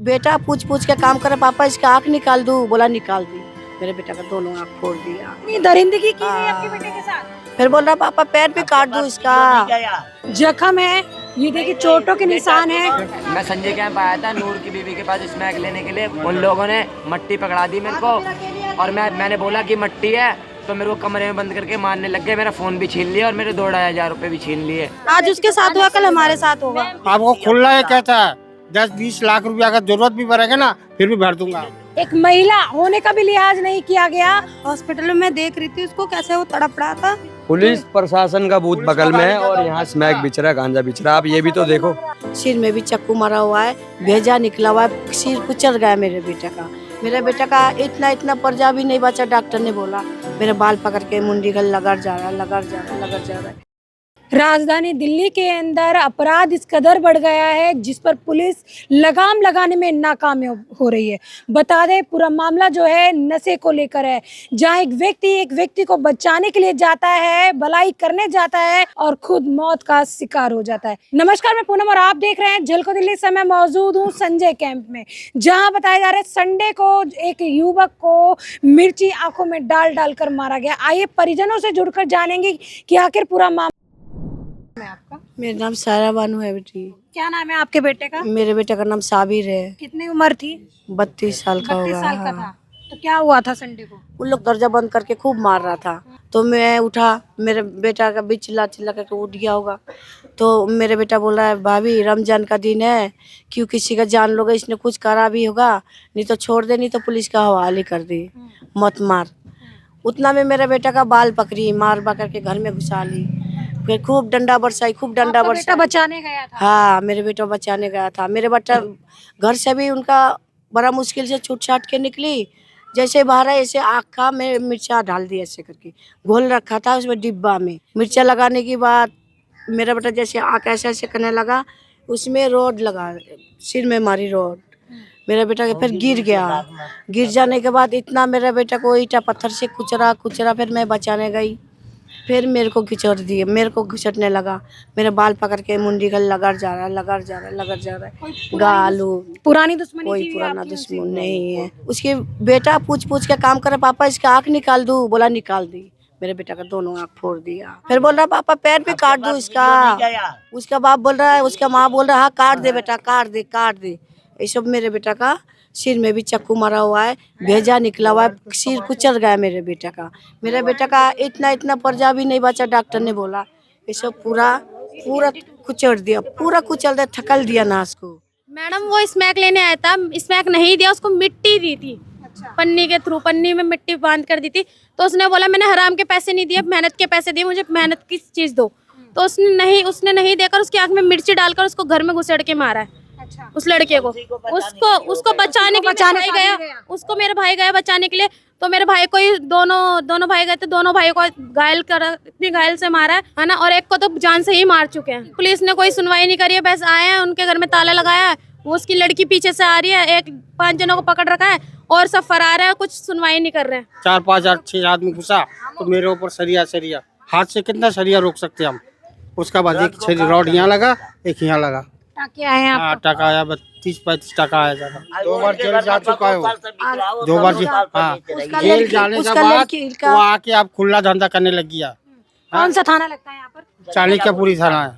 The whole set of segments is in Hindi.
बेटा पूछ पूछ के काम करे, पापा इसका आँख निकाल दूं, बोला निकाल दी। मेरे बेटा का दोनों आँख फोड़ दिया। इतनी दरिंदगी की गई आपके बेटे के साथ। फिर बोल रहा पापा पैर भी काट दूं इसका। जख्म है, ये देखिए चोटों के निशान है। मैं संजय कैंप आया था नूर की बीवी के पास स्मैक लेने के लिए। उन लोगों ने मट्टी पकड़ा दी मेरे को और मैंने बोला कि मट्टी है, तो मेरे को कमरे में बंद करके मारने लग गए। मेरा फोन भी छीन लिया और मेरे 2,500 रुपए भी छीन लिए। आज उसके साथ हुआ, कल हमारे साथ होगा। आपको खुला है कहता है 10-20 लाख रुपया का जरूरत भी पड़ेगा ना, फिर भी भर दूंगा। एक महिला होने का भी लिहाज नहीं किया गया। हॉस्पिटल में देख रही थी उसको, कैसे वो तड़प रहा था। पुलिस प्रशासन का बूथ बगल में है और यहाँ स्मैक बिच रहा है, गांजा बिच रहा है। आप ये भी तो देखो। सिर में भी चक्कू मारा हुआ है, भेजा निकला हुआ है, सिर कुचल गया मेरे बेटे का। मेरे बेटा का इतना पर्जा भी नहीं बचा। डॉक्टर ने बोला मेरे बाल पकड़ के मुंडी गल लगा जा रहा है। राजधानी दिल्ली के अंदर अपराध इस कदर बढ़ गया है जिस पर पुलिस लगाम लगाने में नाकामयाब हो रही है। बता दें पूरा मामला जो है नशे को लेकर है, जहां एक व्यक्ति को बचाने के लिए जाता है, भलाई करने जाता है और खुद मौत का शिकार हो जाता है। नमस्कार, मैं पूनम और आप देख रहे हैं झलको दिल्ली से। मैं मौजूद हूँ संजय कैंप में, जहाँ बताया जा रहा है संडे को एक युवक को मिर्ची आंखों में डाल कर मारा गया। आइए परिजनों से जुड़कर जानेंगे कि आखिर पूरा मामला। आपका मेरा नाम सारा बानू है बेटी। क्या नाम है आपके बेटे का? मेरे बेटे का नाम साबिर है। कितनी उम्र थी? 32 साल का 32 होगा। साल का था। तो क्या हुआ था संडे को? उन लोग दरजा बंद करके खूब मार रहा था, तो मैं उठा, मेरे बेटा का भी चिल्ला करके उठ गया होगा। तो मेरे बेटा बोल रहा है भाभी रमजान का दिन है, क्यों किसी का जान लोगे, इसने कुछ करा भी होगा, नहीं तो छोड़ दे, नहीं तो पुलिस का हवाले कर दे, मत मार। उतना में मेरे बेटा का बाल पकड़ी, मार करके घर में घुसा ली। फिर खूब डंडा बरसाई। बेटा बचाने गया था? हाँ, मेरे बेटा बचाने गया था। मेरे बेटा घर से भी उनका बड़ा मुश्किल से छूट छाट के निकली। जैसे बाहर है ऐसे आँखा में मिर्चा डाल दी, ऐसे करके घोल रखा था उसमें डिब्बा में। मिर्चा लगाने के बाद मेरा बेटा जैसे आँख ऐसे करने लगा, उसमें रोड लगा, सिर में मारी रोड। मेरा बेटा फिर गिर गया। गिर जाने के बाद इतना मेरा बेटा को ईटा पत्थर से कुचरा। फिर मैं बचाने गई, फिर मेरे को घिचड़ दिए, मेरे को घिचड़ने लगा। मेरे बाल पकड़ के मुंडी गल लगा जा रहा है। गालू पुरानी दुश्मनी कोई थी पुराना आपकी दुश्मन उससे? नहीं है। उसके बेटा पूछ के काम करे, पापा इसका आँख निकाल दूं, बोला निकाल दी। मेरे बेटा का दोनों आँख फोड़ दिया। फिर बोल रहा पापा पैर भी काट दूं इसका। उसका बाप बोल रहा है, उसका माँ बोल रहा है हाँ काट दे बेटा, काट दे। ये सब मेरे बेटा का सिर में भी चक्कू मारा हुआ है, भेजा निकला हुआ है, सिर कुचल गया मेरे बेटा का। मेरे बेटा का इतना पर्जा भी नहीं बचा। डॉक्टर ने बोला ये सब पूरा कुचल दिया, थकल दिया नाश को। मैडम वो स्मैक लेने आया था, स्मैक नहीं दिया उसको, मिट्टी दी थी। अच्छा। पन्नी के थ्रू, पन्नी में मिट्टी बांध कर दी थी। तो उसने बोला मैंने हराम के पैसे नहीं दिए, मेहनत के पैसे दिए, मुझे मेहनत की चीज दो। तो उसने नहीं देकर उसकी आंख में मिर्ची डालकर उसको घर में घुसेड़ के मारा है। अच्छा। उस लड़के को उसको बचाने के लिए मेरा भाई गया, उसको मेरा भाई गया बचाने के लिए। तो मेरे भाई को ही दोनों भाई गए थे, दोनों भाई को घायल करा, इतनी घायल से मारा है ना, और एक को तो जान से ही मार चुके हैं। पुलिस ने कोई सुनवाई नहीं करी है, बस आए हैं, उनके घर में ताला लगाया है, वो उसकी लड़की पीछे से आ रही है, 5 जनों को पकड़ रखा है और सब फरार है, कुछ सुनवाई नहीं कर रहे हैं। 4-5-6 आदमी घुसा तो मेरे ऊपर सरिया हाथ से कितना सरिया रोक सकते हम। उसका बाद एक रॉड यहाँ लगा, एक यहाँ लगा। टाके आए हैं आपको? टाका आया 32-35 टाका आया जाता। 2 बार जेल जा चुका है वो। 2 बार हाँ, जेल जाने के बाद वो आके आप खुला धंधा करने लग गया। कौन सा थाना लगता है यहाँ पर? चाणक्यपुरी थाना है।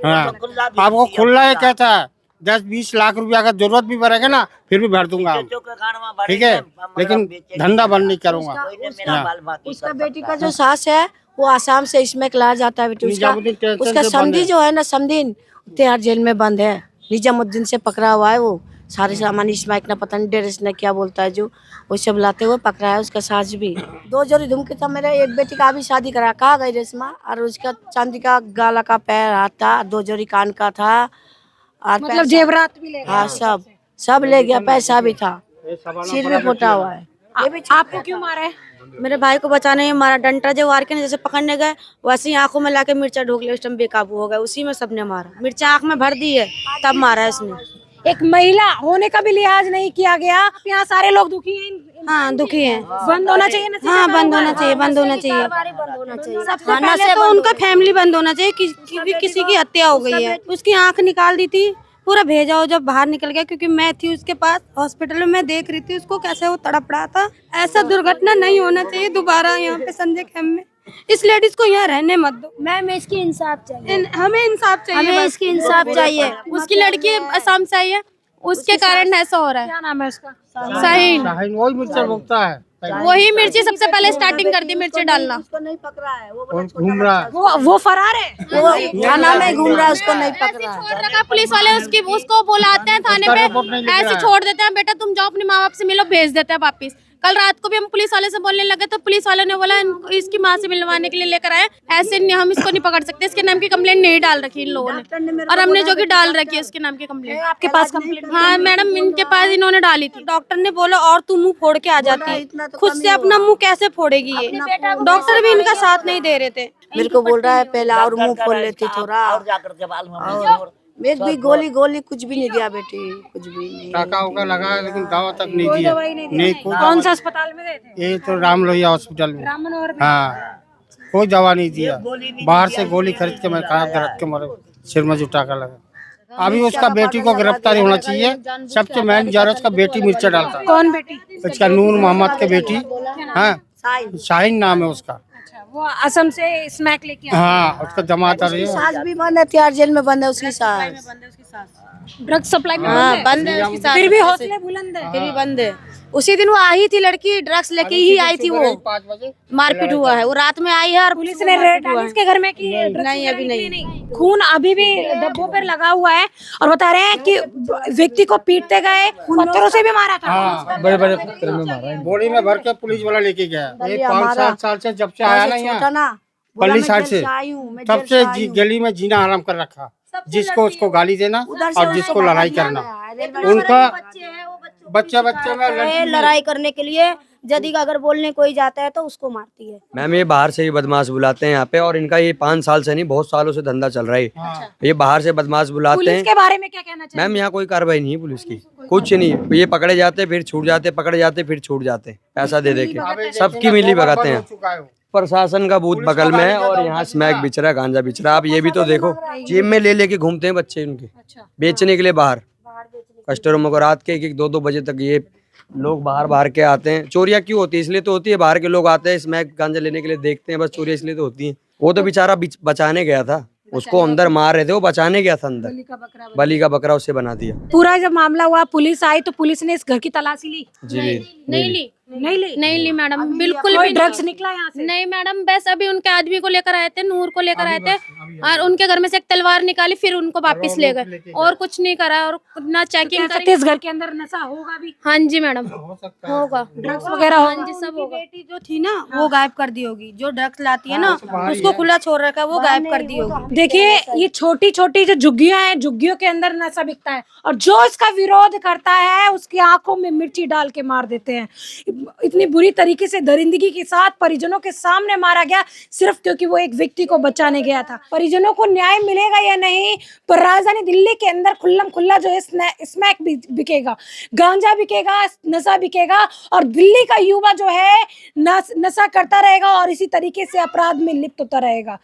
हाँ, आपको खुला है कहता है 10-20 लाख रुपया का जरूरत भी पड़ेगा ना, फिर भी भर दूंगा। ठीक है, लेकिन धंधा बंद नहीं करूँगा। उसका बेटी का जो सास है वो आसाम से इसमें लाया जाता है बेटी। उसका समधी जो है ना, समधीन तिहाड़ जेल में बंद है। निजामुद्दीन से पकड़ा हुआ है वो। सारे सामान स्मैक ना पता नहीं डेरेस ने क्या बोलता है, जो वो सब लाते हुए पकड़ा है। उसका सास भी 2 जोड़ी धुमके था। मेरे एक बेटी का भी शादी करा, कहा गई रेशमा, और उसका चांदी का गाला का पैर हाथ था, 2 जोड़ी कान का था, और मतलब जेवरात भी ले गया? हाँ, सब ले गया, पैसा भी था, सिर भी फूटा हुआ है। आपको क्यों मारा है? मेरे भाई को बचाने में मारा। डंडा जो वार के जैसे पकड़ने गए, वैसे ही आंखों में लाके मिर्चा ढोक लिया, उस टाइम बेकाबू हो गए, उसी में सबने मारा। मिर्चा आंख में भर दी है, तब मारा है इसने। एक महिला होने का भी लिहाज नहीं किया गया। यहाँ सारे लोग दुखी हैं। हाँ, दुखी है। बंद होना चाहिए नशे। हाँ, बंद होना चाहिए। सबसे पहले तो उनका फैमिली बंद होना चाहिए। किसी की हत्या हो गई है, उसकी आंख निकाल दी थी, पूरा भेजा हो जब बाहर निकल गया, क्योंकि मैं थी उसके पास हॉस्पिटल में, मैं देख रही थी उसको कैसे वो तड़प रहा था। ऐसा दुर्घटना नहीं होना चाहिए दोबारा यहाँ पे संजय कैंप में। इस लेडीज को यहाँ रहने मत दो। मैम इसकी इंसाफ चाहिए, हमें इंसाफ चाहिए, हमें इसकी इंसाफ चाहिए। उसकी लड़की असम से आई है, उसके कारण ऐसा हो रहा है। क्या नाम है उसका? शाहीन, शाहीन वही मिर्चा भोगता है, वही मिर्ची सबसे पहले स्टार्टिंग कर दी मिर्ची डालना। उसको नहीं पकड़ा है, वो और घूम रहा है। वो फरार है। वो थाना में घूम रहा है, उसको नहीं पकड़ा है। छोड़ रखा पुलिस वाले, उसको बुलाते हैं थाने पे, ऐसे छोड़ देते हैं, बेटा तुम जाओ अपने माँ बाप से मिलो, भेज देते हैं वापिस। कल रात को भी हम पुलिस वाले से बोलने लगे तो पुलिस वालों ने बोला इसकी माँ से मिलवाने के लिए लेकर आए, ऐसे नहीं, हम इसको नहीं पकड़ सकते, इसके नाम की कंप्लेंट नहीं डाल रखी इन लोगों ने, और हमने जो कि डाल रखी है उसके नाम की कंप्लेंट। आपके पास कंप्लेंट? हाँ मैडम, इनके पास इन्होंने डाली थी। डॉक्टर ने बोला और तू मुंह फोड़ के आ जाती है, खुद से अपना मुंह कैसे फोड़ेगी ये? डॉक्टर भी इनका साथ नहीं दे रहे थे। मेरे को बोल रहा है पहले और मुंह खोल लेती थोड़ा, और एक भी गोली कुछ भी नहीं दिया बेटी, कुछ भी नहीं। टाका उका लगा लेकिन दवा तक नहीं दिया। नहीं, कोई कौन सा अस्पताल में गए थे? ये तो राम लोहिया हॉस्पिटल में। राम मनोहर में? हाँ, कोई दवा नहीं दिया। बाहर से गोली खरीद के मैं खाया, दर्द के मारे सिर में जो टाका लगा। अभी उसका बेटी को गिरफ्तारी होना चाहिए। सबसे मेन जरूरत उसका बेटी मिर्चा डालता है। कौन बेटी? उसका नूर मोहम्मद के बेटी, हाँ शाहीन नाम है उसका। वो असम से स्मैक लेके आया। हाँ, उसका जमात आ रही है। सास भी बंद है, तिहाड़ जेल में बंद है उसकी सास। ड्रग सप्लाई में हाँ बंद है उसकी सास, फिर भी हौसले बुलंद है। फिर भी बंद है। उसी दिन वो आई थी लड़की, ड्रग्स लेके ही आई थी, वो 5 बजे मारपीट हुआ है। वो रात में आई है और पुलिस ने रेड डाली इसके घर में कि नहीं, अभी नहीं। खून अभी भी डब्बों पर लगा हुआ है, और बता रहे हैं कि व्यक्ति को पीटते गए, पत्थरों से भी मारा था। हाँ, बड़े पत्थर में मारा। बोरी में भर के पुलिस वाला लेके गया। ये 5-7 साल से जब से आया ना यहाँ पल्ली साइड से, तब से गली में जीना आराम कर रखा। जिसको उसको गाली देना और जिसको लड़ाई करना, उनका बच्चे में लड़ाई करने के लिए यदि अगर बोलने कोई जाता है तो उसको मारती है। मैम ये बाहर से ही बदमाश बुलाते हैं यहाँ पे, और इनका ये 5 साल से नहीं बहुत सालों से धंधा चल रहा है। ये बाहर से बदमाश बुलाते पुलिस हैं। के बारे में क्या कहना चाहिए? मैम यहाँ कोई कार्रवाई नहीं है पुलिस की, कुछ नहीं। ये पकड़े जाते फिर छूट जाते, पकड़े जाते फिर छूट जाते, पैसा दे के सबकी मिली भगाते हैं। प्रशासन का बूथ बगल में है और यहाँ स्मैक बिच रहा है, गांजा बिच रहा है। आप ये भी तो देखो, जेब में ले लेके घूमते हैं बच्चे उनके, बेचने के लिए बाहर कस्टमरों को। रात के 1-2 बजे तक ये लोग बाहर के आते हैं। चोरियां क्यों होती है? इसलिए तो होती है, बाहर के लोग आते हैं स्मैक गांजा लेने के लिए, देखते हैं, बस चोरियां इसलिए तो होती है। वो तो बेचारा बचाने गया था, उसको अंदर मार रहे थे, वो बचाने गया था अंदर, बलि का बकरा उससे बना दिया। पूरा जब मामला हुआ पुलिस आई तो पुलिस ने इस घर की तलाशी ली? नहीं ली मैडम, बिल्कुल भी ड्रग्स निकला यहाँ से? नहीं मैडम, बस अभी उनके आदमी को लेकर आए थे, नूर को लेकर आए थे, और उनके घर में से एक तलवार निकाली, फिर उनको वापस ले गए, और कुछ नहीं करा, और ना चेकिंग करी। इस घर के अंदर नशा होगा भी? हाँ जी मैडम, होगा, ड्रग्स वगैरह हाँ जी सब होगा। बेटी जो थी ना वो गायब कर दी होगी, जो ड्रग्स लाती है ना उसको खुला छोड़ रखा है, वो गायब कर दी होगी। देखिए ये छोटी छोटी जो झुग्गियां हैं, झुग्गियों के अंदर नशा बिकता है, और जो इसका विरोध करता है उसकी आंखों में मिर्ची डाल के मार देते हैं। इतनी बुरी तरीके से दरिंदगी के साथ परिजनों के सामने मारा गया, सिर्फ क्योंकि वो एक व्यक्ति को बचाने गया था। परिजनों को न्याय मिलेगा या नहीं, पर राजधानी दिल्ली के अंदर खुल्लम खुल्ला जो है स्मैक बिकेगा, गांजा बिकेगा, नशा बिकेगा, और दिल्ली का युवा जो है नशा करता रहेगा और इसी तरीके से अपराध में लिप्त होता रहेगा।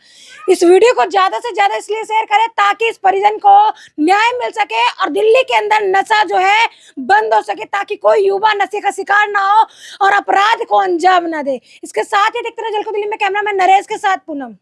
इस वीडियो को ज्यादा से ज्यादा इसलिए शेयर करें ताकि इस परिजन को न्याय मिल सके और दिल्ली के अंदर नशा जो है बंद हो सके, ताकि कोई युवा नशे का शिकार ना हो और अपराध को अंजाम ना दे। इसके साथ ही देखते रहे झलको दिल्ली में, कैमरामैन नरेश के साथ पूनम।